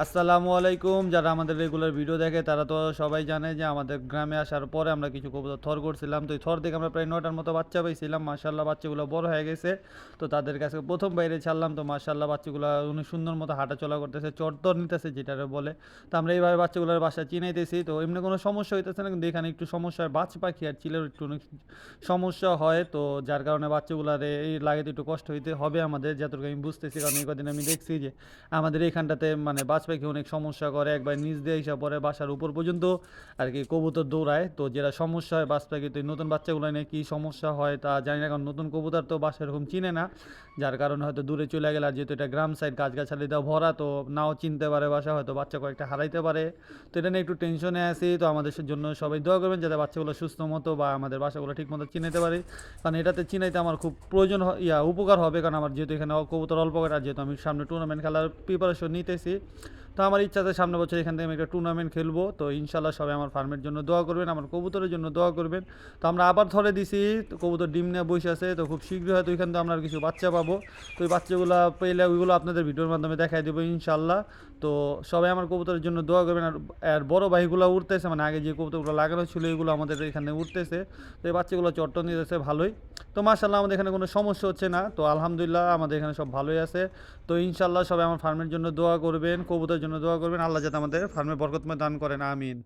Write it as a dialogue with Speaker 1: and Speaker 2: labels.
Speaker 1: আসসালামু আলাইকুম। যারা আমাদের রেগুলার ভিডিও দেখে তারা তো সবাই জানে যে আমাদের গ্রামে আসার পরে আমরা কিছু কবুতর থর করছিলাম। তো এই থর থেকে আমরা প্রায় ৯টার মতো বাচ্চা পাইছিলাম। মাশাআল্লাহ বাচ্চাগুলো বড় হয়ে গেছে। তো তাদের কাছে প্রথম বাইরে ছাড়লাম। তো মাশাআল্লাহ বাচ্চাগুলো অনেক সুন্দর মতো হাঁটাচলা করতেছে, চড়তর নিতেছে যেটারে বলে। তো আমরা এইভাবে বাচ্চাগুলোর বাসা চিনাইতেছি। তো এমনি কোনো সমস্যা হইতেছে না, কিন্তু এখানে একটু সমস্যা হয়, বাজ পাখি আর চিলের একটু অনেক সমস্যা হয়। তো যার কারণে বাচ্চাগুলার এই লাগাতে একটু কষ্ট হইতে হবে আমাদের, যতটুকু আমি বুঝতেছি। কারণ এই কদিন আমি দেখছি যে আমাদের এইখানটাতে মানে বাজ পাখি অনেক সমস্যা করে, একবার নিচ দিয়ে এসে পরে বাসার উপর পর্যন্ত আর কি কবুতর দৌড়ায়। তো যেটা সমস্যা হয় বাজ পাখি, তো এই নতুন বাচ্চাগুলো নিয়ে কী সমস্যা হয় তা জানি না, কারণ নতুন কবুতর তো বাসা এরকম চিনে না, যার কারণে হয়তো দূরে চলে গেলে। আর যেহেতু এটা গ্রাম সাইড গাছগাছালি দেওয়া ভরা, তো নাও চিনতে পারে বাসা, হয়তো বাচ্চা কয়েকটা হারাইতে পারে। তো এটা নিয়ে একটু টেনশনে আছি। তো আমাদের জন্য সবাই দোয়া করবেন যাতে বাচ্চাগুলো সুস্থ মতো বা আমাদের বাসাগুলো ঠিক মতো চিনাইতে পারে। কারণ এটাতে চিনাইতে আমার খুব প্রয়োজন উপকার হবে, কারণ আমার যেহেতু এখানে কবুতর অল্প করে, আর যেহেতু আমি সামনে টুর্নামেন্ট খেলার প্রিপারেশন নিতেছি। তো আমার ইচ্ছা আছে সামনে বছর এখান থেকে আমি একটা টুর্নামেন্ট খেলবো। তো ইনশাল্লাহ সবাই আমার ফার্মের জন্য দোয়া করবেন, আমার কবুতরের জন্য দোয়া করবেন। তো আমরা আবার ধরে দিছি, তো কবুতর ডিম নিয়ে বসে আছে। তো খুব শীঘ্রই হয়তো ওইখান থেকে আমরা আর কিছু বাচ্চা পাবো। তো ওই বাচ্চাগুলো পেলে ওইগুলো আপনাদের ভিডিওর মাধ্যমে দেখাই দেবো ইনশাল্লাহ। তো সবাই আমার কবুতরের জন্য দোয়া করবেন। আর বড় ভাইগুলো উঠতেছে, মানে আগে যে কবুতরগুলো লাগানো ছিল এগুলো আমাদের এখানে উঠতেছে। তো এই বাচ্চাগুলো চট্ট নিতেছে ভালোই। তো মাশাল্লাহ আমাদের এখানে কোনো সমস্যা হচ্ছে না। তো আলহামদুলিল্লাহ আমাদের এখানে সব ভালোই আছে। তো ইনশাল্লাহ সবাই আমার ফার্মের জন্য দোয়া করবেন, কবুতরের জন্য দোয়া করবেন। আল্লাহ যাতে আমাদের ফার্মে বরকতময় দান করেন, আমিন।